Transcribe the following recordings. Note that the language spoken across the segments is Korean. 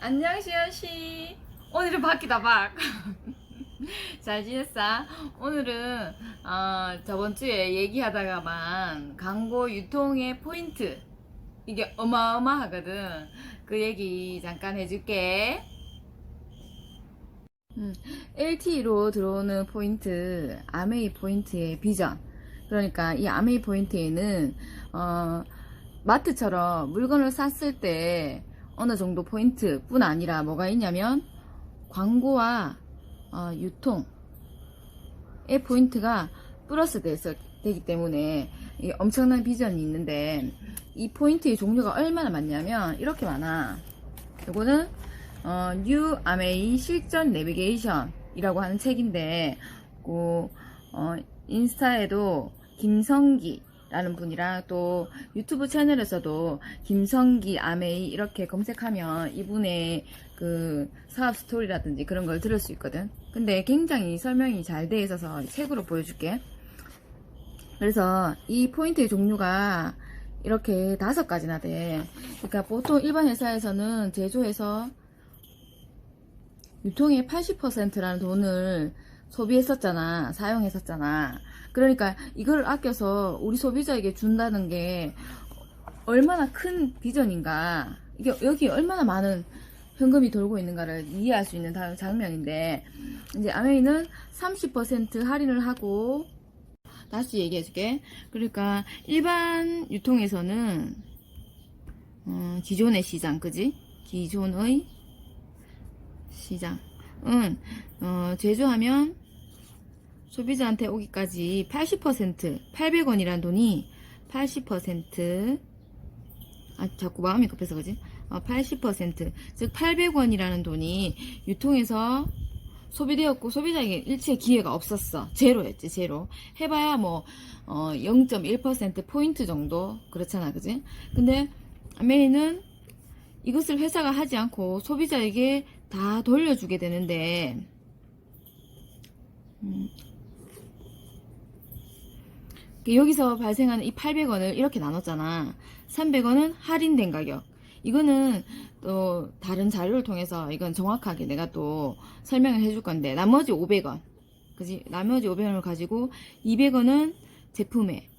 안녕 시연씨. 오늘은 밖이다 밖. 잘 지냈어? 오늘은 저번주에 얘기하다가만 광고 유통의 포인트 이게 어마어마하거든. 그 얘기 잠깐 해줄게. LTE로 들어오는 포인트, 아메이 포인트의 비전. 그러니까 이 아메이 포인트에는 마트처럼 물건을 샀을 때 어느 정도 포인트뿐 아니라 뭐가 있냐면 광고와 유통의 포인트가 플러스 되기 때문에 엄청난 비전이 있는데, 이 포인트의 종류가 얼마나 많냐면 이렇게 많아. 이거는 뉴 아메이 실전 내비게이션 이라고 하는 책인데, 인스타에도 김성기 라는 분이랑 또 유튜브 채널에서도 김성기 아메이 이렇게 검색하면 이분의 그 사업 스토리라든지 그런 걸 들을 수 있거든. 근데 굉장히 설명이 잘 돼 있어서 책으로 보여줄게. 그래서 이 포인트의 종류가 이렇게 5가지나 돼. 그러니까 보통 일반 회사에서는 제조해서 유통의 80%라는 돈을 소비했었잖아. 사용했었잖아. 그러니까 이걸 아껴서 우리 소비자에게 준다는 게 얼마나 큰 비전인가. 이게 여기 얼마나 많은 현금이 돌고 있는가를 이해할 수 있는 장면인데, 이제 아메이는 30% 할인을 하고, 다시 얘기해줄게. 그러니까 일반 유통에서는 기존의 시장, 그지? 기존의 시장은 제조하면 소비자한테 오기까지 80%, 800원이란 돈이 80%, 자꾸 마음이 급해서 그지? 80%, 즉 800원이라는 돈이 유통해서 소비되었고, 소비자에게 일체 기회가 없었어. 제로였지, 제로. 해봐야 뭐 0.1% 포인트 정도 그렇잖아, 그지? 근데 아메이는 이것을 회사가 하지 않고 소비자에게 다 돌려주게 되는데, 여기서 발생하는 이 800원을 이렇게 나눴잖아. 300원은 할인된 가격. 이거는 또 다른 자료를 통해서 이건 정확하게 내가 또 설명을 해줄 건데, 나머지 500원. 그지? 나머지 500원을 가지고 200원은 제품에,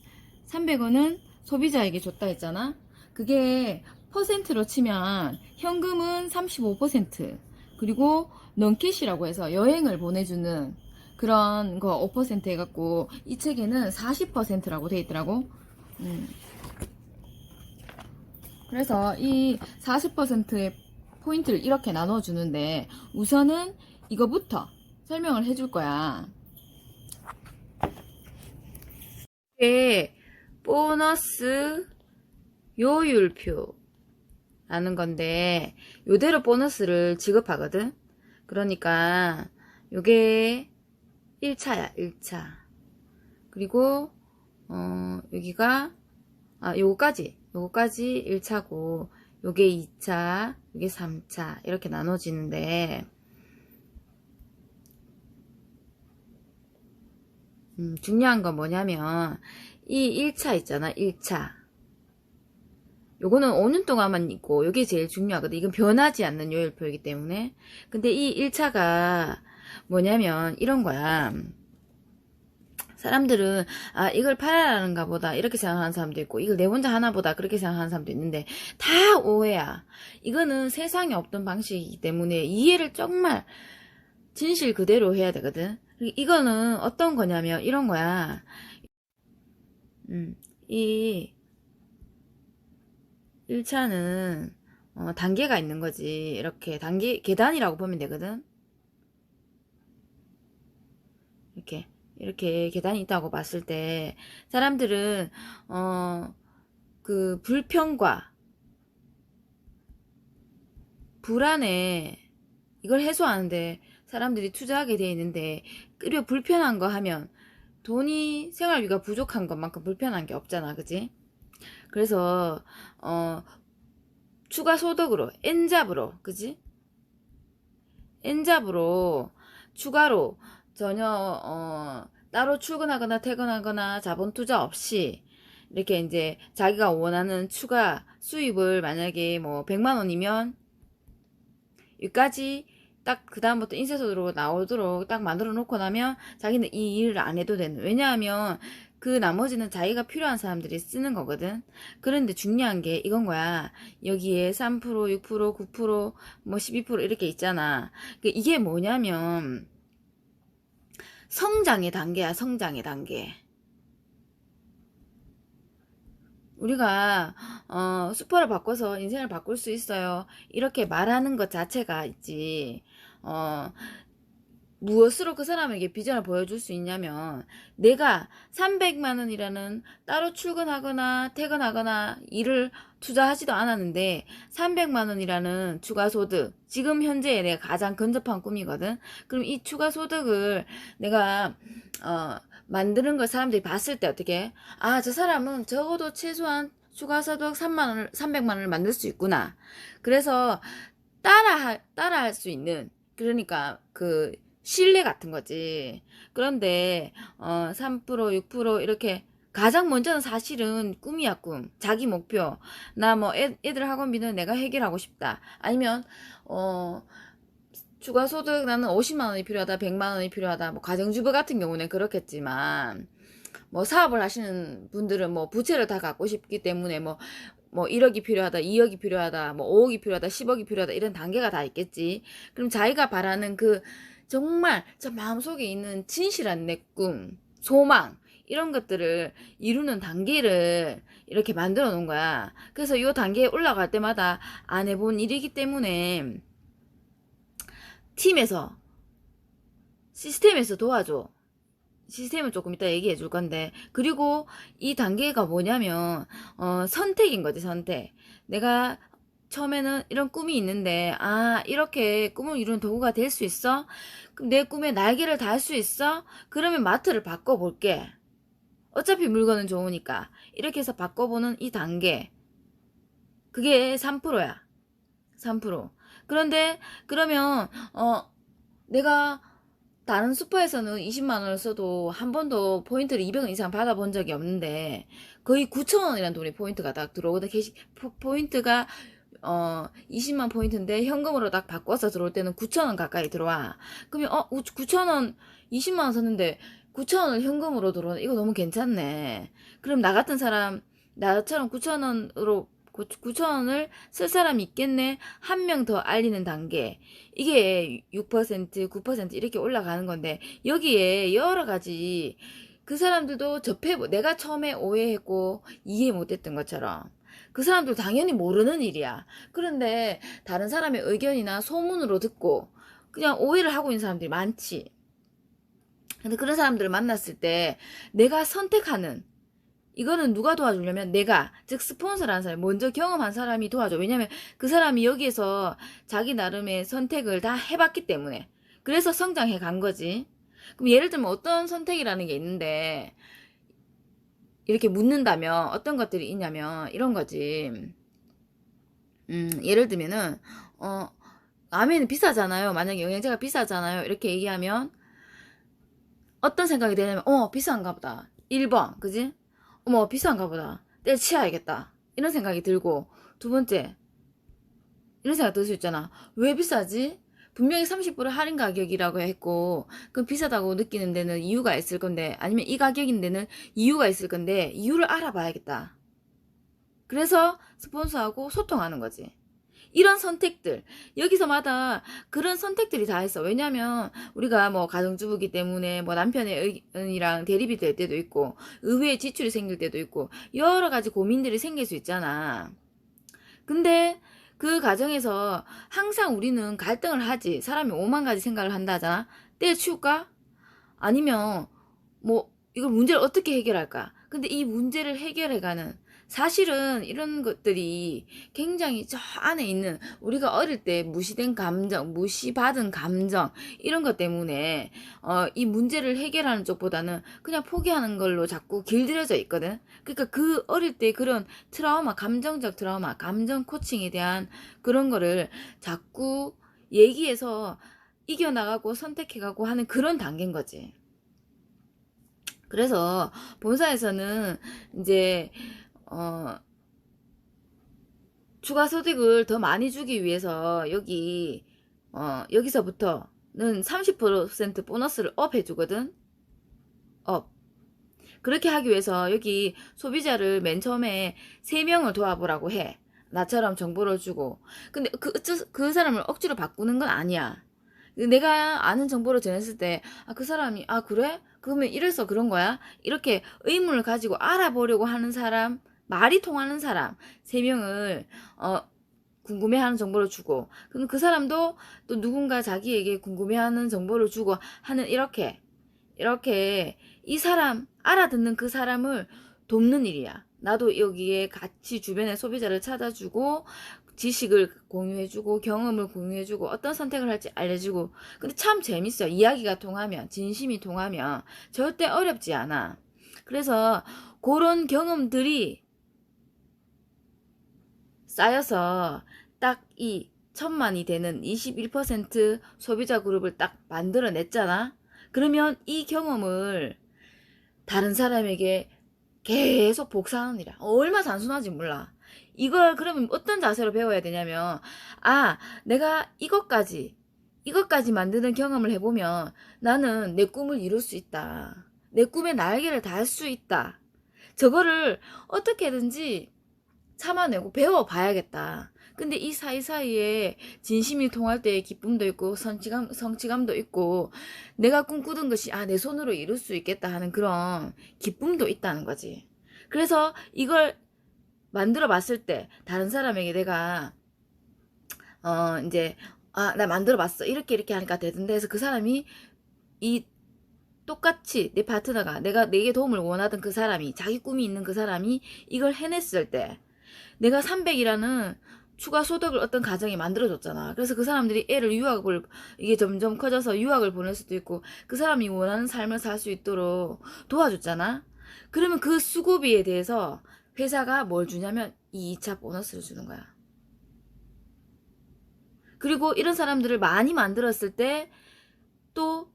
300원은 소비자에게 줬다 했잖아. 그게 퍼센트로 치면 현금은 35%, 그리고 넌캐시라고 해서 여행을 보내주는 그런 거 5% 해갖고 이 책에는 40%라고 돼 있더라고. 그래서 이 40%의 포인트를 이렇게 나눠주는데, 우선은 이거부터 설명을 해줄 거야. 이게 보너스 요율표라는 건데, 요대로 보너스를 지급하거든. 그러니까 요게 1차야, 1차. 그리고 여기가 요거까지 1차고, 요게 2차, 요게 3차 이렇게 나눠지는데, 중요한 건 뭐냐면 이 1차 있잖아, 1차. 요거는 5년 동안만 있고, 요게 제일 중요하거든. 이건 변하지 않는 요율표이기 때문에. 근데 이 1차가 뭐냐면 이런 거야. 사람들은 이걸 팔아라는가 보다 이렇게 생각하는 사람도 있고, 이걸 내 혼자 하나보다 그렇게 생각하는 사람도 있는데, 다 오해야. 이거는 세상에 없던 방식이기 때문에 이해를 정말 진실 그대로 해야 되거든. 이거는 어떤 거냐면 이런 거야. 이 1차는 단계가 있는 거지. 이렇게 계단이라고 보면 되거든. 이렇게 계단이 있다고 봤을 때, 사람들은 그 불평과 불안에 이걸 해소하는데 사람들이 투자하게 돼 있는데, 그리고 불편한 거 하면 돈이, 생활비가 부족한 것만큼 불편한 게 없잖아, 그지? 그래서 추가 소득으로, 엔잡으로, 그지? 엔잡으로 추가로 전혀 따로 출근하거나 퇴근하거나 자본 투자 없이 이렇게 이제 자기가 원하는 추가 수입을, 만약에 뭐 100만 원이면 여기까지 딱 그 다음부터 인쇄소로 나오도록 딱 만들어 놓고 나면 자기는 이 일을 안 해도 되는. 왜냐하면 그 나머지는 자기가 필요한 사람들이 쓰는 거거든. 그런데 중요한 게 이건 거야. 여기에 3%, 6%, 9%, 뭐 12% 이렇게 있잖아. 이게 뭐냐면 성장의 단계야, 성장의 단계. 우리가 슈퍼를 바꿔서 인생을 바꿀 수 있어요. 이렇게 말하는 것 자체가 있지. 어, 무엇으로 그 사람에게 비전을 보여줄 수 있냐면 내가 300만 원이라는 따로 출근하거나 퇴근하거나 일을 투자하지도 않았는데 300만 원이라는 추가 소득, 지금 현재의 내가 가장 근접한 꿈이거든. 그럼 이 추가 소득을 내가 만드는 걸 사람들이 봤을 때 어떻게, 아, 저 사람은 적어도 최소한 추가 소득 300만 원을 만들 수 있구나. 그래서 따라할 수 있는, 그러니까 그 신뢰 같은 거지. 그런데 3%, 6% 이렇게 가장 먼저는 사실은 꿈이야, 꿈. 자기 목표. 나 뭐 애들 학원비는 내가 해결하고 싶다. 아니면 추가 소득 나는 50만 원이 필요하다, 100만 원이 필요하다. 뭐 가정주부 같은 경우는 그렇겠지만 뭐 사업을 하시는 분들은 뭐 부채를 다 갚고 싶기 때문에 뭐 1억이 필요하다, 2억이 필요하다, 뭐 5억이 필요하다, 10억이 필요하다 이런 단계가 다 있겠지. 그럼 자기가 바라는 그 정말 저 마음속에 있는 진실한 내 꿈, 소망 이런 것들을 이루는 단계를 이렇게 만들어 놓은 거야. 그래서 이 단계에 올라갈 때마다 안 해본 일이기 때문에 팀에서 시스템에서 도와줘. 시스템은 조금 이따 얘기해 줄 건데, 그리고 이 단계가 뭐냐면 선택인 거지. 선택. 내가 처음에는 이런 꿈이 있는데, 아, 이렇게 꿈을 이루는 도구가 될 수 있어? 그럼 내 꿈에 날개를 달 수 있어? 그러면 마트를 바꿔볼게. 어차피 물건은 좋으니까. 이렇게 해서 바꿔보는 이 단계, 그게 3%야 3%. 그런데 그러면 내가 다른 슈퍼에서는 20만 원을 써도 한 번도 포인트를 200원 이상 받아본 적이 없는데 거의 9천 원이라는 돈이 포인트가 딱 들어오거든. 포인트가 20만 포인트인데 현금으로 딱 바꿔서 들어올 때는 9천 원 가까이 들어와. 그러면 9천 원, 20만 원 샀는데 9천 원을 현금으로 들어오네. 이거 너무 괜찮네. 그럼 나 같은 사람, 나처럼 9천 원으로 9천 원을 쓸 사람이 있겠네. 한 명 더 알리는 단계. 이게 6%, 9% 이렇게 올라가는 건데 여기에 여러 가지 그 사람들도 내가 처음에 오해했고 이해 못했던 것처럼 그 사람들 당연히 모르는 일이야. 그런데 다른 사람의 의견이나 소문으로 듣고 그냥 오해를 하고 있는 사람들이 많지. 근데 그런 사람들을 만났을 때 내가 선택하는, 이거는 누가 도와주려면 내가, 즉 스폰서라는 사람, 먼저 경험한 사람이 도와줘. 왜냐면 그 사람이 여기에서 자기 나름의 선택을 다 해봤기 때문에. 그래서 성장해 간 거지. 그럼 예를 들면 어떤 선택이라는 게 있는데 이렇게 묻는다면 어떤 것들이 있냐면 이런 거지. 예를 들면은 라면은 비싸잖아요. 만약에 영양제가 비싸잖아요. 이렇게 얘기하면 어떤 생각이 드냐면 비싼가 보다. 1번 그지? 어머 비싼가 보다. 때려치워야겠다. 이런 생각이 들고, 두 번째 이런 생각 들 수 있잖아. 왜 비싸지? 분명히 30% 할인 가격이라고 했고 그럼 비싸다고 느끼는 데는 이유가 있을 건데, 아니면 이 가격인 데는 이유가 있을 건데 이유를 알아봐야겠다. 그래서 스폰서하고 소통하는 거지. 이런 선택들, 여기서마다 그런 선택들이 다 있어. 왜냐면 우리가 뭐 가정주부기 때문에 뭐 남편의 의견이랑 대립이 될 때도 있고 의외의 지출이 생길 때도 있고 여러 가지 고민들이 생길 수 있잖아. 근데 그 과정에서 항상 우리는 갈등을 하지. 사람이 5만 가지 생각을 한다 하잖아. 때려치울까? 아니면 뭐 이걸 문제를 어떻게 해결할까? 근데 이 문제를 해결해가는, 사실은 이런 것들이 굉장히 저 안에 있는 우리가 어릴 때 무시된 감정, 무시받은 감정 이런 것 때문에 이 문제를 해결하는 쪽보다는 그냥 포기하는 걸로 자꾸 길들여져 있거든. 그러니까 그 어릴 때 그런 트라우마, 감정적 트라우마, 감정 코칭에 대한 그런 거를 자꾸 얘기해서 이겨나가고 선택해가고 하는 그런 단계인 거지. 그래서 본사에서는 이제 추가 소득을 더 많이 주기 위해서 여기 여기서부터는 30% 보너스를 업 해주거든. 업. 그렇게 하기 위해서 여기 소비자를 맨 처음에 3명을 도와보라고 해. 나처럼 정보를 주고. 근데 그 사람을 억지로 바꾸는 건 아니야. 내가 아는 정보를 전했을 때, 그 사람이, 그래? 그러면 이래서 그런 거야? 이렇게 의문을 가지고 알아보려고 하는 사람, 말이 통하는 사람, 3명을, 궁금해하는 정보를 주고, 그럼 그 사람도 또 누군가 자기에게 궁금해하는 정보를 주고 하는 이렇게 이 사람, 알아듣는 그 사람을 돕는 일이야. 나도 여기에 같이 주변의 소비자를 찾아주고, 지식을 공유해주고, 경험을 공유해주고, 어떤 선택을 할지 알려주고. 근데 참 재밌어. 이야기가 통하면, 진심이 통하면 절대 어렵지 않아. 그래서 그런 경험들이 쌓여서 딱 이 1000만이 되는 21% 소비자 그룹을 딱 만들어냈잖아. 그러면 이 경험을 다른 사람에게 계속 복사하는 일이야. 얼마나 단순한지 몰라. 이걸 그러면 어떤 자세로 배워야 되냐면, 내가 이것까지 만드는 경험을 해보면 나는 내 꿈을 이룰 수 있다. 내 꿈의 날개를 달 수 있다. 저거를 어떻게든지 참아내고 배워봐야겠다. 근데 이 사이사이에 진심이 통할 때의 기쁨도 있고 성취감도 있고 내가 꿈꾸던 것이 내 손으로 이룰 수 있겠다 하는 그런 기쁨도 있다는 거지. 그래서 이걸 만들어 봤을 때 다른 사람에게 내가 이제 나 만들어 봤어. 이렇게 하니까 되던데 해서 그 사람이 이 똑같이 내 파트너가 내게 도움을 원하던 그 사람이 자기 꿈이 있는 그 사람이 이걸 해냈을 때 내가 300이라는 추가 소득을 어떤 가정이 만들어줬잖아. 그래서 그 사람들이 이게 점점 커져서 유학을 보낼 수도 있고, 그 사람이 원하는 삶을 살 수 있도록 도와줬잖아. 그러면 그 수고비에 대해서 회사가 뭘 주냐면 이 2차 보너스를 주는 거야. 그리고 이런 사람들을 많이 만들었을 때 또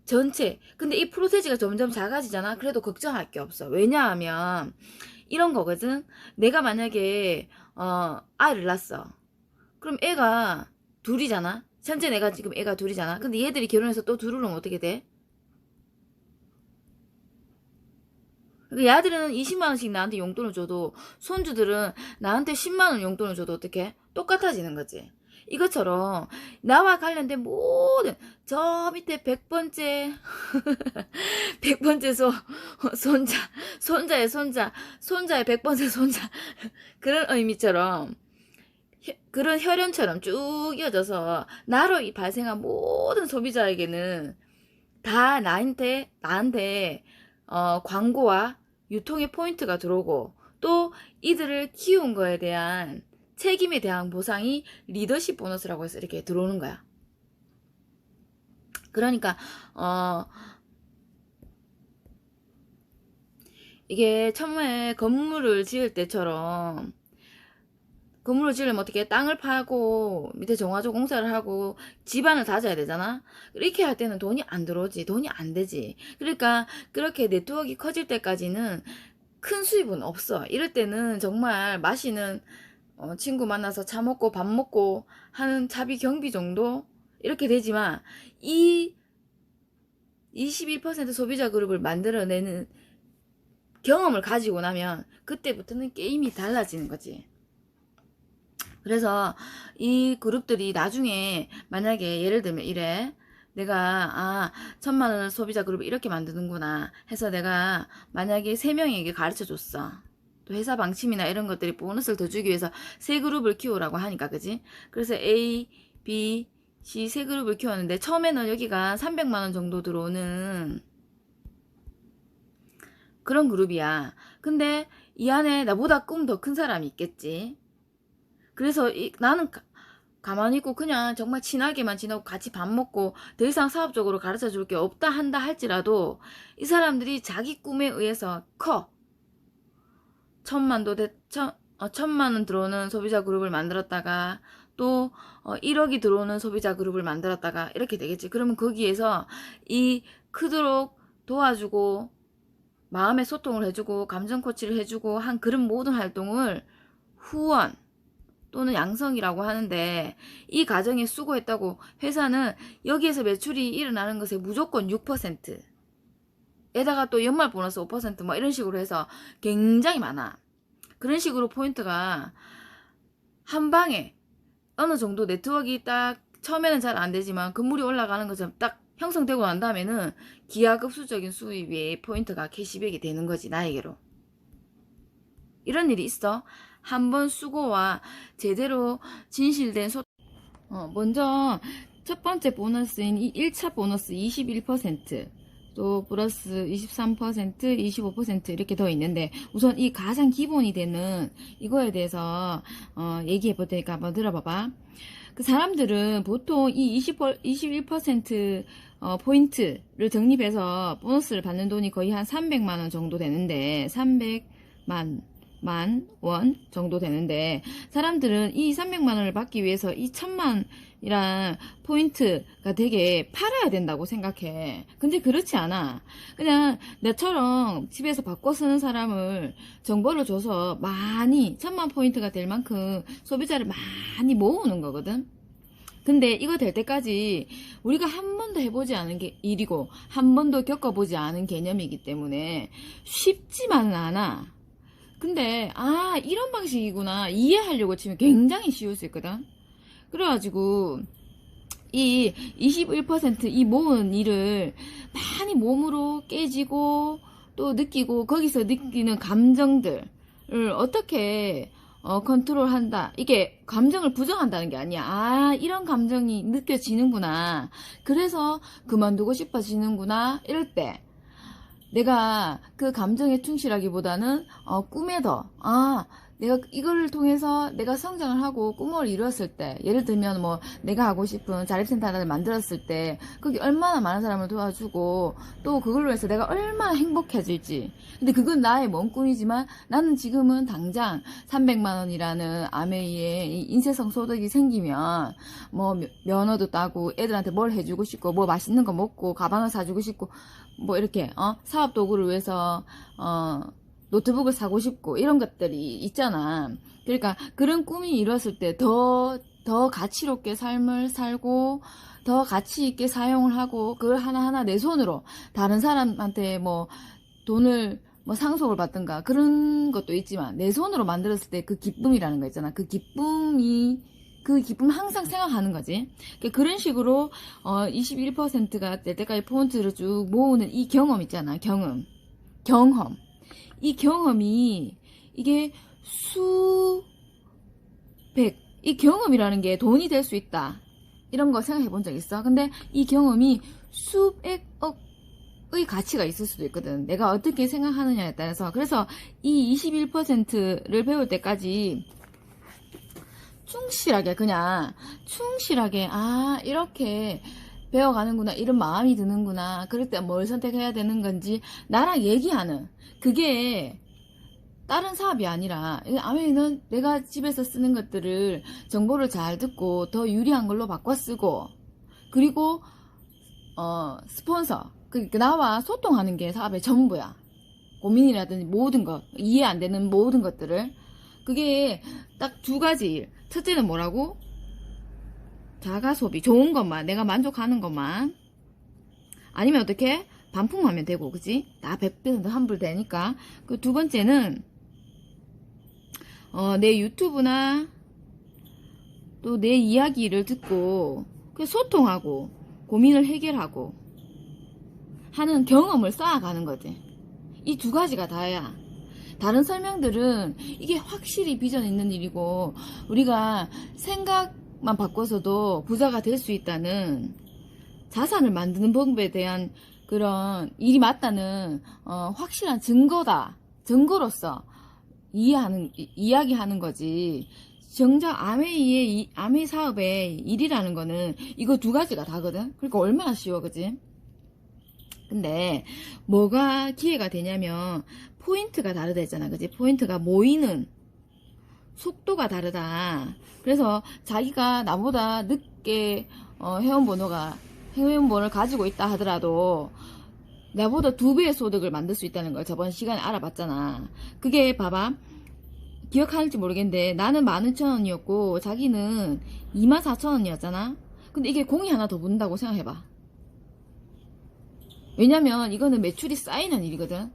전체, 근데 이 프로세지가 점점 작아지잖아. 그래도 걱정할 게 없어. 왜냐하면 이런 거거든. 내가 만약에 아이를 낳았어. 그럼 애가 둘이잖아. 현재 내가 지금 애가 둘이잖아. 근데 얘들이 결혼해서 또 둘을 놓으면 어떻게 돼? 그러니까 야들은 20만원씩 나한테 용돈을 줘도 손주들은 나한테 10만원 용돈을 줘도 어떻게? 똑같아지는 거지. 이것처럼 나와 관련된 모든 저 밑에 100번째 100번째 손자의 손자의 100번째 손자 그런 의미처럼 그런 혈연처럼 쭉 이어져서 나로 발생한 모든 소비자에게는 다 나한테 광고와 유통의 포인트가 들어오고 또 이들을 키운 거에 대한 책임에 대한 보상이 리더십 보너스라고 해서 이렇게 들어오는 거야. 그러니까 이게 처음에 건물을 지을 때처럼 건물을 지으려면 어떻게 땅을 파고 밑에 정화조 공사를 하고 집안을 다져야 되잖아. 이렇게 할 때는 돈이 안 들어오지. 돈이 안 되지. 그러니까 그렇게 네트워크가 커질 때까지는 큰 수입은 없어. 이럴 때는 정말 마시는 친구 만나서 차 먹고 밥 먹고 하는 차비 경비 정도 이렇게 되지만 이 21% 소비자 그룹을 만들어내는 경험을 가지고 나면 그때부터는 게임이 달라지는 거지. 그래서 이 그룹들이 나중에 만약에 예를 들면 이래 내가 1000만원 소비자 그룹을 이렇게 만드는구나 해서 내가 만약에 3명에게 가르쳐 줬어. 또 회사 방침이나 이런 것들이 보너스를 더 주기 위해서 3그룹을 키우라고 하니까 그지? 그래서 A, B, C 3그룹을 키웠는데 처음에는 여기가 300만원 정도 들어오는 그런 그룹이야. 근데 이 안에 나보다 꿈 더 큰 사람이 있겠지. 그래서 나는 가만히 있고 그냥 정말 친하게만 지내고 같이 밥 먹고 더 이상 사업적으로 가르쳐 줄 게 없다 한다 할지라도 이 사람들이 자기 꿈에 의해서 커. 1000만원 들어오는 소비자 그룹을 만들었다가 또 1억이 들어오는 소비자 그룹을 만들었다가 이렇게 되겠지. 그러면 거기에서 이 크도록 도와주고 마음의 소통을 해주고 감정 코치를 해주고 한 그런 모든 활동을 후원 또는 양성이라고 하는데, 이 과정에 수고했다고 회사는 여기에서 매출이 일어나는 것에 무조건 6%, 에다가 또 연말 보너스 5% 뭐 이런 식으로 해서 굉장히 많아. 그런 식으로 포인트가 한 방에 어느 정도 네트워크가 딱 처음에는 잘 안 되지만 건물이 올라가는 것처럼 딱 형성되고 난 다음에는 기하급수적인 수입이 포인트가 캐시백이 되는 거지, 나에게로. 이런 일이 있어. 한번 수고와 제대로 진실된 먼저 첫 번째 보너스인 이 1차 보너스 21%, 또 플러스 23%, 25% 이렇게 더 있는데, 우선 이 가장 기본이 되는 이거에 대해서 얘기해 볼 테니까 한번 들어봐봐. 그 사람들은 보통 이 21% 포인트를 적립해서 보너스를 받는 돈이 거의 한 300만 원 정도 되는데, 300만 원 정도 되는데, 사람들은 이 300만 원을 받기 위해서 이 1000만이란 포인트가 되게 팔아야 된다고 생각해. 근데 그렇지 않아. 그냥 나처럼 집에서 바꿔 쓰는 사람을 정보를 줘서 많이 1000만 포인트가 될 만큼 소비자를 많이 모으는 거거든. 근데 이거 될 때까지 우리가 한 번도 해보지 않은 게 일이고 한 번도 겪어보지 않은 개념이기 때문에 쉽지만은 않아. 근데 이런 방식이구나 이해하려고 치면 굉장히 쉬울 수 있거든. 그래가지고 이 21% 모은 일을 많이 몸으로 깨지고 또 느끼고, 거기서 느끼는 감정들을 어떻게 컨트롤한다. 이게 감정을 부정한다는 게 아니야. 이런 감정이 느껴지는구나. 그래서 그만두고 싶어지는구나. 이럴 때 내가 그 감정에 충실하기보다는 꿈에 더 내가 이거를 통해서 내가 성장을 하고 꿈을 이루었을 때, 예를 들면 뭐 내가 하고 싶은 자립센터를 만들었을 때 거기 얼마나 많은 사람을 도와주고 또 그걸로 해서 내가 얼마나 행복해질지. 근데 그건 나의 먼 꿈이지만 나는 지금은 당장 300만 원이라는 아메이의 인쇄성 소득이 생기면 뭐 면허도 따고 애들한테 뭘 해주고 싶고 뭐 맛있는 거 먹고 가방을 사주고 싶고 뭐 이렇게 사업 도구를 위해서 노트북을 사고 싶고 이런 것들이 있잖아. 그러니까 그런 꿈이 이뤘을 때 더 가치롭게 삶을 살고 더 가치 있게 사용을 하고 그걸 하나하나 내 손으로 다른 사람한테 뭐 돈을 뭐 상속을 받든가 그런 것도 있지만 내 손으로 만들었을 때 그 기쁨이라는 거 있잖아. 그 기쁨 항상 생각하는 거지. 그런 식으로 21%가 될 때까지 포인트를 쭉 모으는 이 경험 있잖아. 경험. 이 경험이 이게 이 경험이라는 게 돈이 될 수 있다. 이런 거 생각해 본 적 있어? 근데 이 경험이 수백억의 가치가 있을 수도 있거든. 내가 어떻게 생각하느냐에 따라서. 그래서 이 21%를 배울 때까지 충실하게 이렇게 배워가는구나, 이런 마음이 드는구나, 그럴 때 뭘 선택해야 되는 건지 나랑 얘기하는, 그게 다른 사업이 아니라, 아메이는 내가 집에서 쓰는 것들을 정보를 잘 듣고 더 유리한 걸로 바꿔 쓰고, 그리고 스폰서, 나와 소통하는 게 사업의 전부야. 고민이라든지 모든 것, 이해 안 되는 모든 것들을. 그게 딱 두 가지 일. 첫째는 뭐라고? 자가 소비, 좋은 것만, 내가 만족하는 것만. 아니면 어떻게? 반품하면 되고, 그치? 나 100% 환불되니까. 그 두 번째는, 내 유튜브나, 또 내 이야기를 듣고, 소통하고, 고민을 해결하고, 하는 경험을 쌓아가는 거지. 이 두 가지가 다야. 다른 설명들은 이게 확실히 비전 있는 일이고, 우리가 생각만 바꿔서도 부자가 될 수 있다는, 자산을 만드는 방법에 대한 그런 일이 맞다는 확실한 증거로서 이야기하는 거지. 정작 아메이 사업의 일이라는 거는 이거 두 가지가 다거든. 그러니까 얼마나 쉬워, 그지? 근데 뭐가 기회가 되냐면 포인트가 다르다 했잖아, 그지? 포인트가 모이는 속도가 다르다. 그래서 자기가 나보다 늦게 회원번호를 가지고 있다 하더라도 나보다 2배의 소득을 만들 수 있다는 걸 저번 시간에 알아봤잖아. 그게 봐봐, 기억할지 모르겠는데 나는 12,000원이었고 자기는 24,000원이었잖아. 근데 이게 공이 하나 더 붙는다고 생각해봐. 왜냐면 이거는 매출이 쌓이는 일이거든.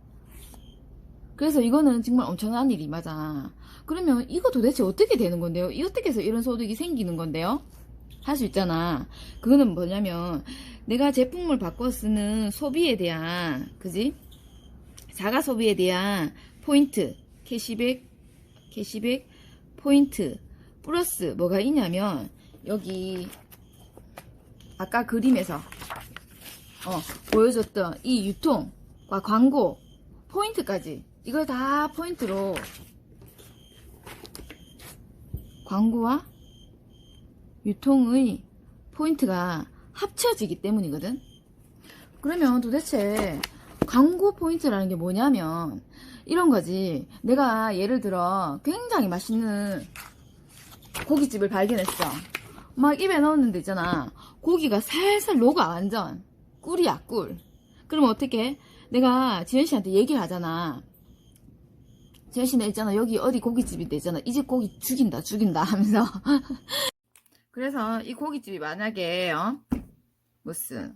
그래서 이거는 정말 엄청난 일이 맞아. 그러면 이거 도대체 어떻게 되는 건데요? 이 어떻게 해서 이런 소득이 생기는 건데요? 할 수 있잖아. 그거는 뭐냐면 내가 제품을 바꿔 쓰는 소비에 대한, 그지? 자가 소비에 대한 포인트, 캐시백, 포인트, 플러스 뭐가 있냐면 여기 아까 그림에서 보여줬던 이 유통과 광고 포인트까지, 이걸 다 포인트로, 광고와 유통의 포인트가 합쳐지기 때문이거든. 그러면 도대체 광고 포인트라는 게 뭐냐면 이런 거지. 내가 예를 들어 굉장히 맛있는 고깃집을 발견했어. 막 입에 넣었는데 있잖아, 고기가 살살 녹아. 완전 꿀이야, 꿀. 그러면 어떻게? 내가 지현씨한테 얘기를 하잖아. 지현씨는 있잖아, 여기 어디 고깃집인데 있잖아, 이 집 고기 죽인다 하면서 그래서 이 고깃집이 만약에 무슨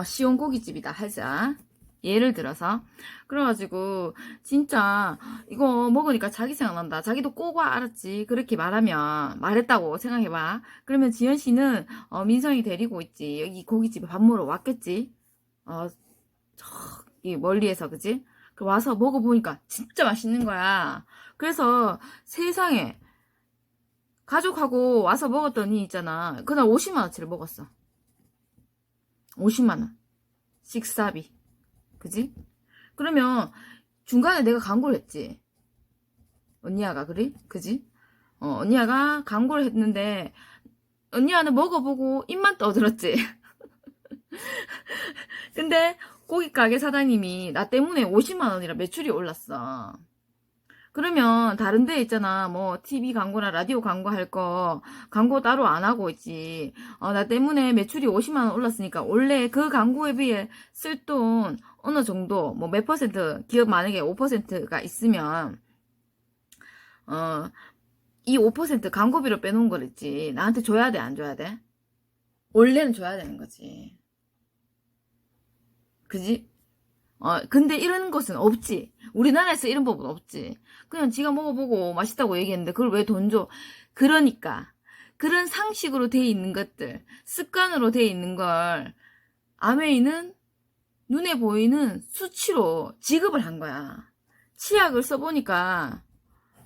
시온 고깃집이다 하자, 예를 들어서. 그래가지고 진짜 이거 먹으니까 자기 생각난다, 자기도 꼭 와, 알았지, 그렇게 말했다고 생각해봐. 그러면 지연씨는 민성이 데리고 있지, 여기 고깃집에 밥 먹으러 왔겠지. 저기 멀리에서, 그지? 와서 먹어보니까 진짜 맛있는 거야. 그래서 세상에, 가족하고 와서 먹었더니 있잖아, 그날 50만원치를 먹었어. 50만원 식사비, 그지? 그러면 중간에 내가 광고를 했지, 언니야가. 그래? 그지? 언니야가 광고를 했는데 언니야는 먹어보고 입만 떠들었지. 근데 고깃가게 사장님이 나 때문에 50만원이라 매출이 올랐어. 그러면 다른 데 있잖아, 뭐 TV 광고나 라디오 광고 할 거 광고 따로 안 하고 있지. 나 때문에 매출이 50만원 올랐으니까 원래 그 광고에 비해 쓸 돈 어느 정도, 뭐 몇 퍼센트, 기업 만약에 5%가 있으면 이 5% 광고비로 빼놓은 거랬지. 나한테 줘야 돼, 안 줘야 돼? 원래는 줘야 되는 거지, 그지? 근데 이런 것은 없지. 우리나라에서 이런 법은 없지. 그냥 지가 먹어보고 맛있다고 얘기했는데 그걸 왜 돈 줘? 그러니까 그런 상식으로 돼 있는 것들, 습관으로 돼 있는 걸 아메이는 눈에 보이는 수치로 지급을 한 거야. 치약을 써보니까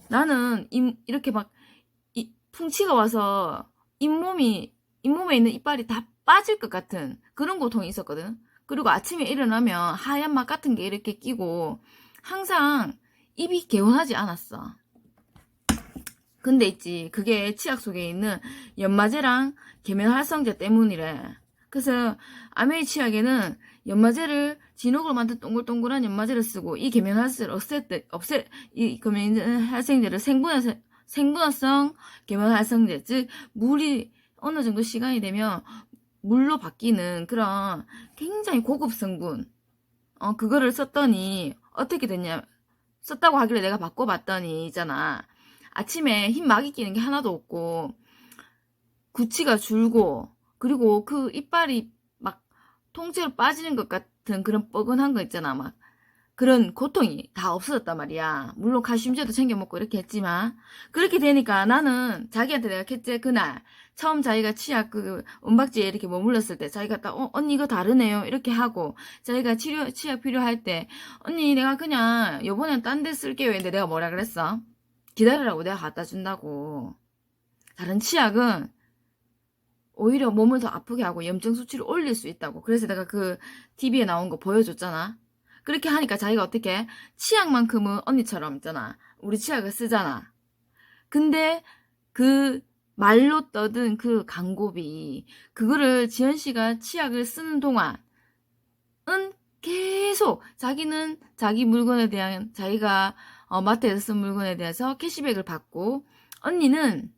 나는 이렇게 막 풍치가 와서 잇몸에 있는 이빨이 다 빠질 것 같은 그런 고통이 있었거든. 그리고 아침에 일어나면 하얀 막 같은 게 이렇게 끼고 항상 입이 개운하지 않았어. 근데 있지, 그게 치약 속에 있는 연마제랑 계면활성제 때문이래. 그래서 아메이 치약에는 연마제를, 진흙으로 만든 동글동글한 연마제를 쓰고 이 계면활성제를 이 계면활성제를 생분해성 계면활성제, 즉 물이 어느 정도 시간이 되면 물로 바뀌는 그런 굉장히 고급 성분, 그거를 썼더니 어떻게 됐냐, 썼다고 하길래 내가 바꿔봤더니 있잖아, 아침에 흰 막이 끼는 게 하나도 없고 구취가 줄고, 그리고 그 이빨이 막 통째로 빠지는 것 같은 그런 뻐근한 거 있잖아, 막 그런 고통이 다 없어졌단 말이야. 물론 칼슘제도 챙겨 먹고 이렇게 했지만, 그렇게 되니까 나는 자기한테 내가 했지, 그날 처음 자기가 치약 그 은박지에 이렇게 머물렀을 때 자기가 딱 언니 이거 다르네요 이렇게 하고, 자기가 치약 필요할 때 언니 내가 그냥 요번엔 딴 데 쓸게요 했는데 내가 뭐라 그랬어? 기다리라고, 내가 갖다 준다고. 다른 치약은 오히려 몸을 더 아프게 하고 염증 수치를 올릴 수 있다고. 그래서 내가 그 TV에 나온 거 보여줬잖아. 그렇게 하니까 자기가 어떻게, 치약만큼은 언니처럼 있잖아, 우리 치약을 쓰잖아. 근데 그 말로 떠든 그 광고비, 그거를 지연씨가 치약을 쓰는 동안은 계속 자기는 자기 물건에 대한, 자기가 마트에서 쓴 물건에 대해서 캐시백을 받고, 언니는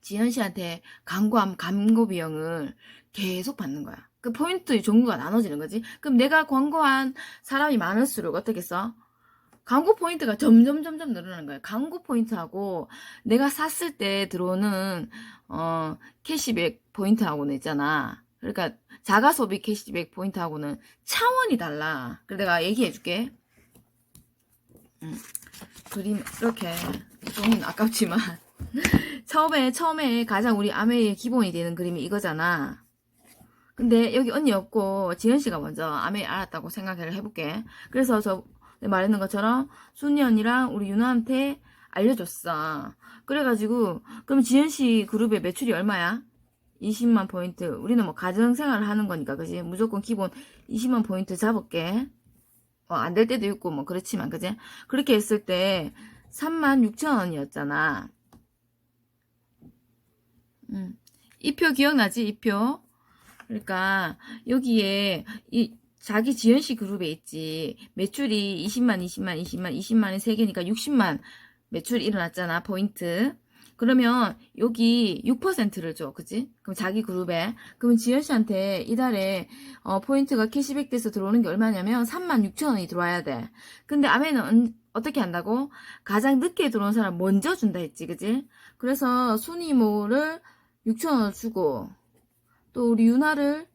지연씨한테 광고 비용을 계속 받는 거야. 그 포인트 종류가 나눠지는 거지. 그럼 내가 광고한 사람이 많을수록 어떻게 써? 광고 포인트가 점점 늘어나는 거예요. 광고 포인트하고 내가 샀을 때 들어오는 캐시백 포인트하고는 있잖아. 그러니까 자가 소비 캐시백 포인트하고는 차원이 달라. 그래 내가 얘기해 줄게. 그림 이렇게 좀 아깝지만 처음에 가장 우리 아메이의 기본이 되는 그림이 이거잖아. 근데 여기 언니 없고 지연씨가 먼저 아메이 알았다고 생각을 해볼게. 그래서 저 말했는 것처럼 순이 언니랑 우리 윤아한테 알려줬어. 그래가지고 그럼 지연씨 그룹의 매출이 얼마야? 20만 포인트. 우리는 뭐 가정생활을 하는 거니까 그지? 무조건 기본 20만 포인트 잡을게. 안 될 때도 있고 뭐 그렇지만 그지? 그렇게 했을 때 36,000원이었잖아. 이표 기억나지? 이표. 그러니까 여기에 이 자기 지연씨 그룹에 있지. 매출이 20만이 3개니까 60만 매출이 일어났잖아. 포인트. 그러면 여기 6%를 줘. 그치? 그럼 자기 그룹에. 그러면 지연씨한테 이달에 포인트가 캐시백 돼서 들어오는 게 얼마냐면 36,000원이 들어와야 돼. 근데 아메는 어떻게 한다고? 가장 늦게 들어온 사람 먼저 준다 했지. 그치? 그래서 순이모를 6,000원을 주고 또 우리 윤아를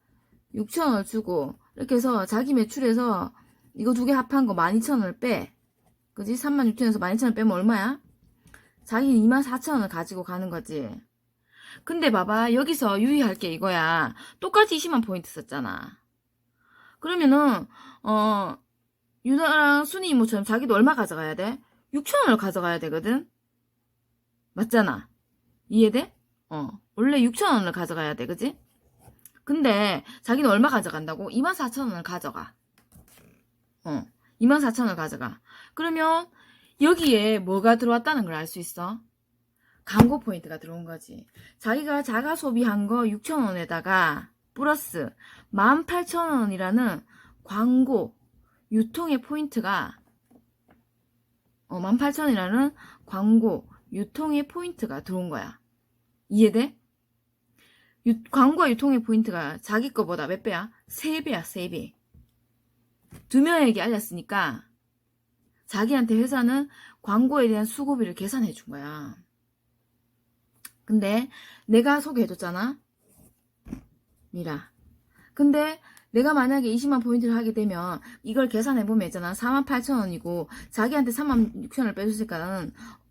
6,000원을 주고 이렇게 해서 자기 매출에서 이거 두 개 합한 거 12,000원을 빼. 그지? 36,000원에서 12,000원 빼면 얼마야? 자기는 24,000원을 가지고 가는 거지. 근데 봐봐 여기서 유의할 게 이거야. 똑같이 20만 포인트 썼잖아. 그러면은 윤아랑 순이 이모처럼 자기도 얼마 가져가야 돼? 6,000원을 가져가야 되거든? 맞잖아. 이해돼? 원래 6,000원을 가져가야 돼. 그지? 근데 자기는 얼마 가져간다고? 24,000원을 가져가. 24,000원을 가져가. 그러면 여기에 뭐가 들어왔다는 걸 알 수 있어? 광고 포인트가 들어온 거지. 자기가 자가 소비한 거 6,000원에다가 플러스 18,000원이라는 광고 유통의 포인트가 18,000원이라는 광고 유통의 포인트가 들어온 거야. 이해돼? 광고와 유통의 포인트가 자기 거보다 몇 배야? 3배야, 3배. 두 명에게 알렸으니까 자기한테 회사는 광고에 대한 수고비를 계산해 준 거야. 근데 내가 소개해줬잖아? 미라. 근데 내가 만약에 20만 포인트를 하게 되면 이걸 계산해보면 있잖아. 48,000원이고 자기한테 36,000원을 빼줬으니까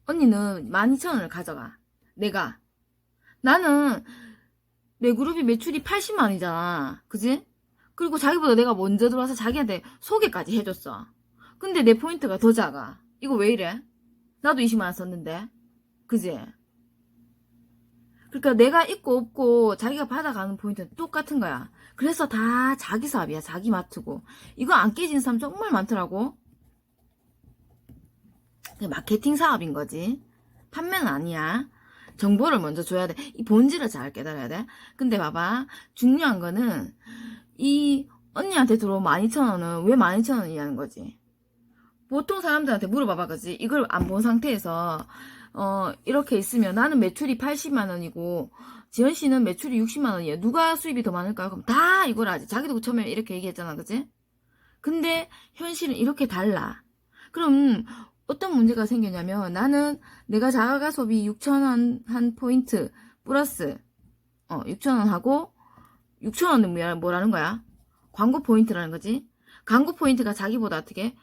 언니는 12,000원을 가져가. 나는 내 그룹이 매출이 80만이잖아. 그지? 그리고 자기보다 내가 먼저 들어와서 자기한테 소개까지 해줬어. 근데 내 포인트가 더 작아. 이거 왜 이래? 나도 20만원 썼는데. 그지? 그러니까 내가 있고 없고 자기가 받아가는 포인트는 똑같은 거야. 그래서 다 자기 사업이야. 자기 마트고. 이거 안 깨지는 사람 정말 많더라고. 마케팅 사업인 거지. 판매는 아니야. 정보를 먼저 줘야 돼. 이 본질을 잘 깨달아야 돼. 근데 봐봐. 중요한 거는 이 언니한테 들어온 12,000원은 왜 12,000원이냐는 거지. 보통 사람들한테 물어봐봐. 그지? 이걸 안 본 상태에서 이렇게 있으면 나는 매출이 80만원이고 지연씨는 매출이 60만원이에요. 누가 수입이 더 많을까요? 그럼 다 이걸 하지. 자기도 처음에 이렇게 얘기했잖아. 그지? 근데 현실은 이렇게 달라. 그럼 어떤 문제가 생겼냐면 나는 내가 자가 소비 6,000원 한 포인트 플러스 6,000원 하고 6,000원은 뭐라는 거야? 광고 포인트라는 거지. 광고 포인트가 자기보다 어떻게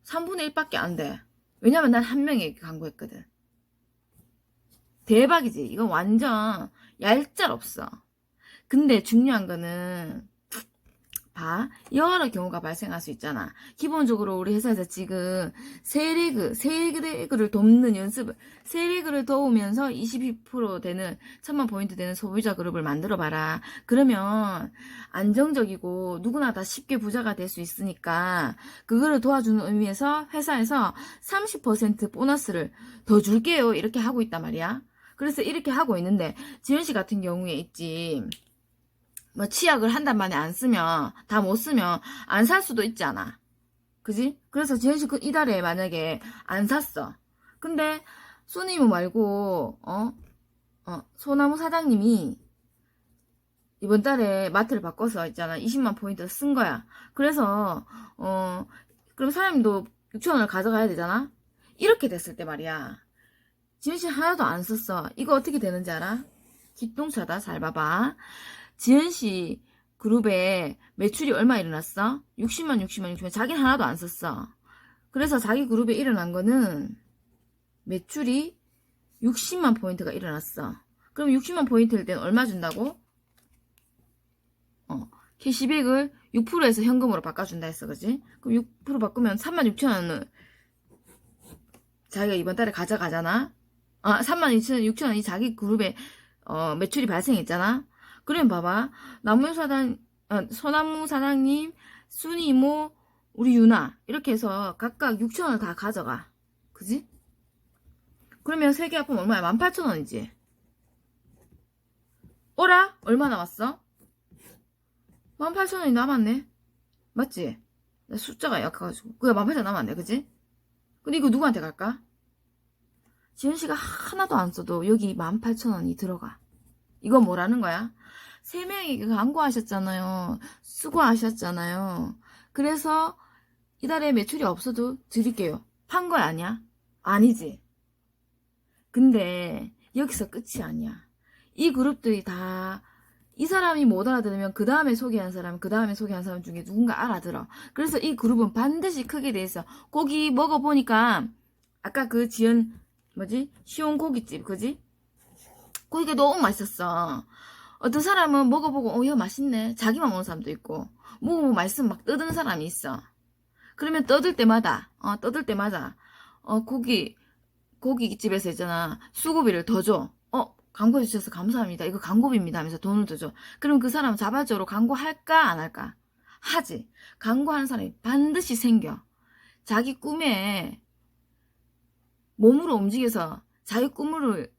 3분의 1밖에 안 돼. 왜냐면 난 한 명에게 광고했거든. 대박이지. 이건 완전 얄짤없어. 근데 중요한 거는 봐. 여러 경우가 발생할 수 있잖아. 기본적으로 우리 회사에서 지금 세레그를 돕는 연습을, 세레그를 도우면서 22% 되는, 1,000만 포인트 되는 소비자 그룹을 만들어봐라. 그러면 안정적이고 누구나 다 쉽게 부자가 될 수 있으니까 그거를 도와주는 의미에서 회사에서 30% 보너스를 더 줄게요. 이렇게 하고 있단 말이야. 그래서 이렇게 하고 있는데 지현씨 같은 경우에 있지. 뭐 치약을 한 달 만에 안 쓰면 다 못 쓰면 안 살 수도 있잖아. 그지? 그래서 지현씨 이달에 만약에 안 샀어. 근데 소니모 말고 소나무 사장님이 이번 달에 마트를 바꿔서 있잖아. 20만 포인트 쓴 거야. 그래서 그럼 사장님도 6천원을 가져가야 되잖아. 이렇게 됐을 때 말이야, 지은씨 하나도 안 썼어. 이거 어떻게 되는지 알아? 기똥차다. 잘 봐봐. 지은씨 그룹에 매출이 얼마 일어났어? 60만. 자기는 하나도 안 썼어. 그래서 자기 그룹에 일어난 거는 매출이 60만 포인트가 일어났어. 그럼 60만 포인트일 때는 얼마 준다고? 캐시백을 6%에서 현금으로 바꿔준다 했어. 그지? 그럼 6% 바꾸면 36,000원을 자기가 이번 달에 가져가잖아. 32,600원이 자기 그룹에 매출이 발생했잖아. 그러면 봐봐. 소나무 사장님, 순이 이모, 우리 유나 이렇게 해서 각각 6,000원을 다 가져가. 그지? 그러면 세 개 합하면 얼마야? 18,000원이지. 오라? 얼마 남았어? 18,000원이 남았네. 맞지? 나 숫자가 약해가지고. 그게 18,000원 남았네. 그지? 근데 이거 누구한테 갈까? 지은씨가 하나도 안 써도 여기 18,000원이 들어가. 이건 뭐라는 거야? 3명이 광고하셨잖아요. 수고하셨잖아요. 그래서 이달에 매출이 없어도 드릴게요. 판 거 아니야? 아니지. 근데 여기서 끝이 아니야. 이 그룹들이 다 이 사람이 못 알아들으면 그 다음에 소개한 사람, 그 다음에 소개한 사람 중에 누군가 알아들어. 그래서 이 그룹은 반드시 크게 돼 있어. 고기 먹어보니까 아까 그 지은 시온 고깃집, 그지? 고기가 너무 맛있었어. 어떤 사람은 먹어보고 이거 맛있네. 자기만 먹는 사람도 있고, 먹어보고 맛있으면 막 떠드는 사람이 있어. 그러면 떠들 때마다 고깃집에서 있잖아, 수고비를 더 줘. 광고 주셔서 감사합니다. 이거 광고비입니다 하면서 돈을 더 줘. 그럼 그 사람 자발적으로 광고할까 안 할까? 하지. 광고하는 사람이 반드시 생겨. 자기 꿈에 몸으로 움직여서 자기 꿈을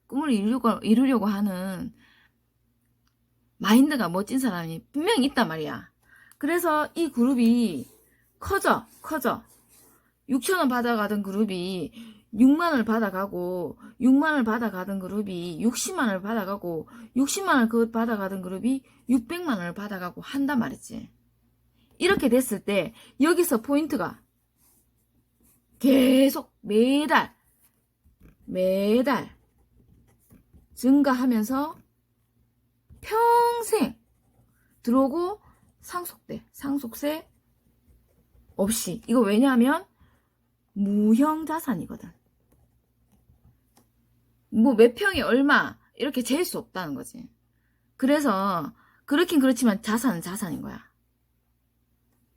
이루려고 하는 마인드가 멋진 사람이 분명히 있단 말이야. 그래서 이 그룹이 커져. 6,000원 받아가던 그룹이 6만원을 받아가고, 6만원을 받아가던 그룹이 60만원을 받아가고, 60만원을 받아가던 그룹이 600만원을 받아가고 한단 말이지. 이렇게 됐을 때 여기서 포인트가 계속 매달 증가하면서 평생 들어오고 상속세 없이. 이거 왜냐하면 무형자산이거든. 뭐 몇 평에 얼마 이렇게 잴 수 없다는 거지. 그래서 그렇긴 그렇지만 자산은 자산인 거야.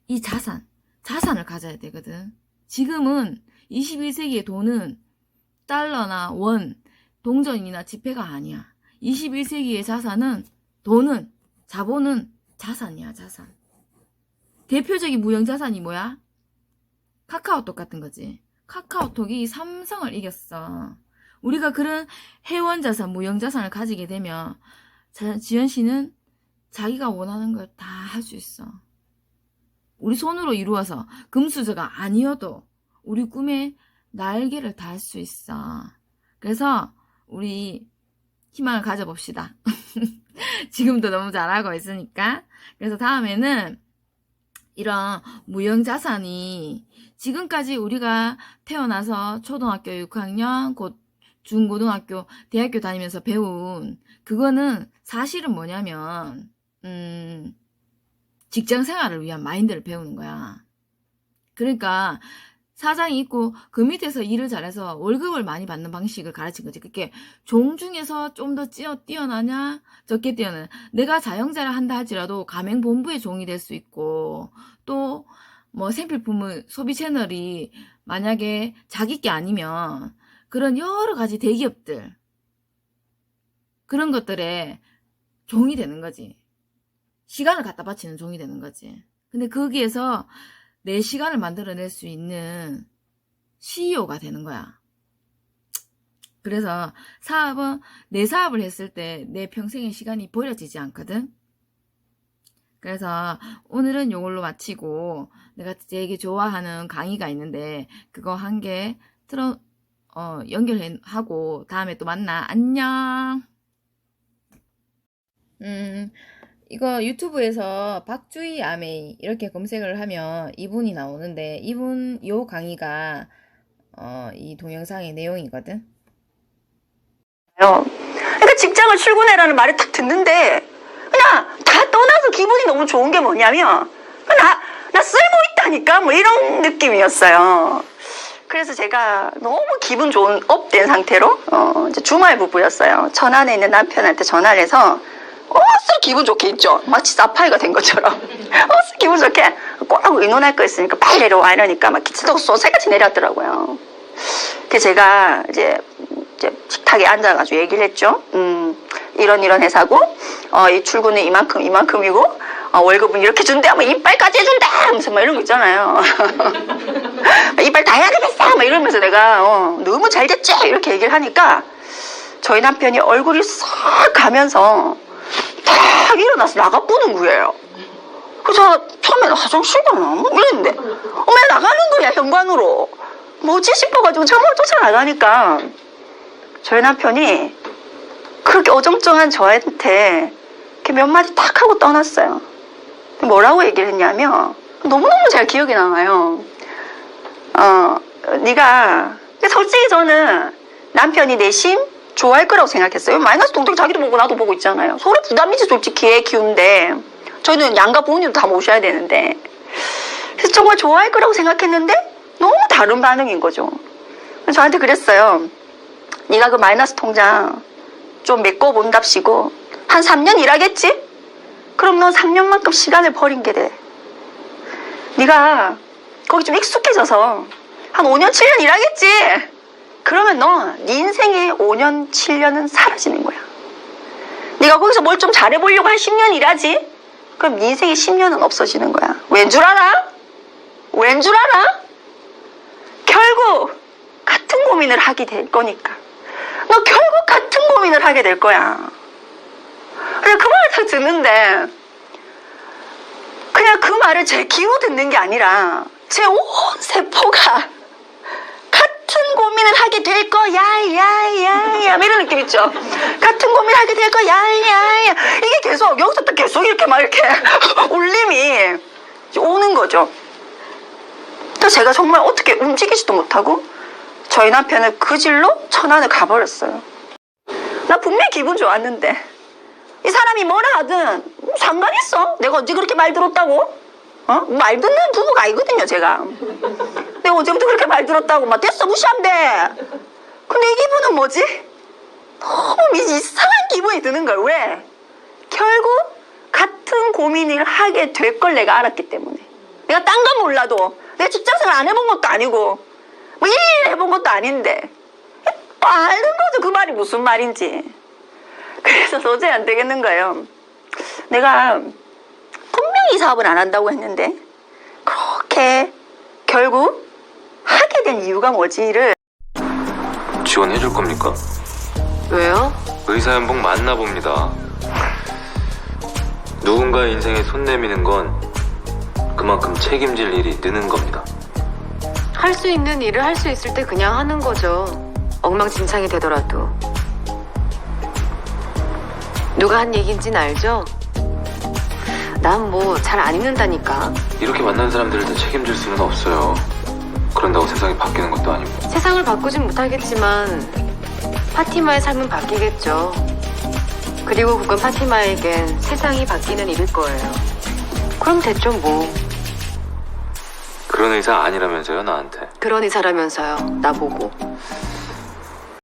이 자산을 가져야 되거든. 지금은 21세기의 돈은 달러나 원, 동전이나 지폐가 아니야. 21세기의 자본은 자산이야, 자산. 대표적인 무형자산이 뭐야? 카카오톡 같은 거지. 카카오톡이 삼성을 이겼어. 우리가 그런 회원자산, 무형자산을 가지게 되면 지연씨는 자기가 원하는 걸 다 할 수 있어. 우리 손으로 이루어서 금수저가 아니어도 우리 꿈에 날개를 달 수 있어. 그래서 우리 희망을 가져봅시다. 지금도 너무 잘하고 있으니까. 그래서 다음에는 이런 무형자산이 지금까지 우리가 태어나서 초등학교 6학년, 곧 중고등학교, 대학교 다니면서 배운 그거는 사실은 뭐냐면 직장 생활을 위한 마인드를 배우는 거야. 그러니까 사장이 있고 그 밑에서 일을 잘해서 월급을 많이 받는 방식을 가르친 거지. 그게 종 중에서 좀 더 뛰어나냐 적게 뛰어나냐. 내가 자영자를 한다 할지라도 가맹본부의 종이 될 수 있고, 또 뭐 생필품의 소비 채널이 만약에 자기 게 아니면 그런 여러 가지 대기업들, 그런 것들에 종이 되는 거지. 시간을 갖다 바치는 종이 되는 거지. 근데 거기에서 내 시간을 만들어낼 수 있는 CEO가 되는 거야. 그래서 내 사업을 했을 때 내 평생의 시간이 버려지지 않거든. 그래서 오늘은 이걸로 마치고, 내가 되게 좋아하는 강의가 있는데 그거 한 개 연결하고 다음에 또 만나. 안녕. 이거 유튜브에서 박주희 아메이 이렇게 검색을 하면 이분이 나오는데 이분 요 강의가 이 동영상의 내용이거든. 그러니까 직장을 출근해라는 말을 딱 듣는데 그냥 다 떠나서 기분이 너무 좋은 게 뭐냐면 나 쓸모 있다니까 뭐 이런 느낌이었어요. 그래서 제가 너무 기분 좋은 업된 상태로 이제 주말 부부였어요. 천안에 있는 남편한테 전화를 해서 어서 기분 좋게 있죠. 마치 사파이가 된 것처럼 어서 기분 좋게 꼭 의논할 거 있으니까 빨리 내려와 이러니까 막 기차도 쏘새같이 내렸더라고요. 그래서 제가 이제 식탁에 앉아가지고 얘기를 했죠. 이런 회사고 이 출근이 이만큼이고 월급은 이렇게 준대 하면 이빨까지 해준다 하면서 막 이런 거 있잖아요. 이빨 다 해야 되겠어 막 이러면서 내가 너무 잘 됐지 이렇게 얘기를 하니까 저희 남편이 얼굴이 싹 가면서 딱 일어나서 나가보는 거예요. 그래서 처음에는 화장실 가나 뭐 이랬는데 왜 나가는 거야 현관으로 뭐지 싶어가지고 정말 쫓아나가니까 저희 남편이 그렇게 어정쩡한 저한테 이렇게 몇 마디 딱 하고 떠났어요. 뭐라고 얘기를 했냐면 너무너무 잘 기억이 남아요. 네가 솔직히 저는 남편이 내심 좋아할 거라고 생각했어요. 마이너스 동생 자기도 보고 나도 보고 있잖아요. 서로 부담이지 솔직히 애 키우는데 저희는 양가 부모님도 다 모셔야 되는데 그래서 정말 좋아할 거라고 생각했는데 너무 다른 반응인 거죠. 저한테 그랬어요. 네가 그 마이너스 통장 좀 메꿔본답시고 한 3년 일하겠지? 그럼 넌 3년만큼 시간을 버린 게 돼. 네가 거기 좀 익숙해져서 한 5년 7년 일하겠지? 그러면 너 네 인생의 5년 7년은 사라지는 거야. 네가 거기서 뭘 좀 잘해보려고 한 10년 일하지? 그럼 네 인생의 10년은 없어지는 거야. 왠 줄 알아? 왠 줄 알아? 결국 같은 고민을 하게 될 거니까. 너 결국 같은 고민을 하게 될 거야. 그냥 그 말을 딱 듣는데 그냥 그 말을 제 귀로 듣는 게 아니라 제 온 세포가 같은 고민을 하게 될 거야 야야야 이런 느낌 있죠. 같은 고민을 하게 될 거야 야야야 이게 계속 여기서 또 계속 이렇게 막 이렇게 울림이 오는 거죠. 또 제가 정말 어떻게 움직이지도 못하고 저희 남편은 그 질로 천안을 가버렸어요. 나 분명히 기분 좋았는데 이 사람이 뭐라 하든 상관 있어? 내가 언제 그렇게 말 들었다고? 말 듣는 부부가 아니거든요 제가. 내가 언제부터 그렇게 말 들었다고 막 됐어 무시하면 돼. 근데 이 기분은 뭐지? 너무 이상한 기분이 드는 거야. 왜? 결국 같은 고민을 하게 될 걸 내가 알았기 때문에. 내가 딴 건 몰라도 내 직장생활 안 해본 것도 아니고 뭐 일 해본 것도 아닌데 아는 거죠 그 말이 무슨 말인지. 그래서 도저히 안 되겠는 거예요. 내가 분명히 이 사업을 안 한다고 했는데 그렇게 결국 하게 된 이유가 뭐지를. 지원해 줄 겁니까? 왜요? 의사연봉 맞나 봅니다. 누군가의 인생에 손 내미는 건 그만큼 책임질 일이 느는 겁니다. 할 수 있는 일을 할 수 있을 때 그냥 하는 거죠. 엉망진창이 되더라도. 누가 한 얘기인지는 알죠? 난 뭐 잘 안 읽는다니까. 이렇게 만난 사람들을 다 책임질 수는 없어요. 그런다고 세상이 바뀌는 것도 아니고. 세상을 바꾸진 못하겠지만 파티마의 삶은 바뀌겠죠. 그리고 그건 파티마에겐 세상이 바뀌는 일일 거예요. 그럼 됐죠 뭐. 그런 의사 아니라면서요 나한테. 그런 의사라면서요 나보고.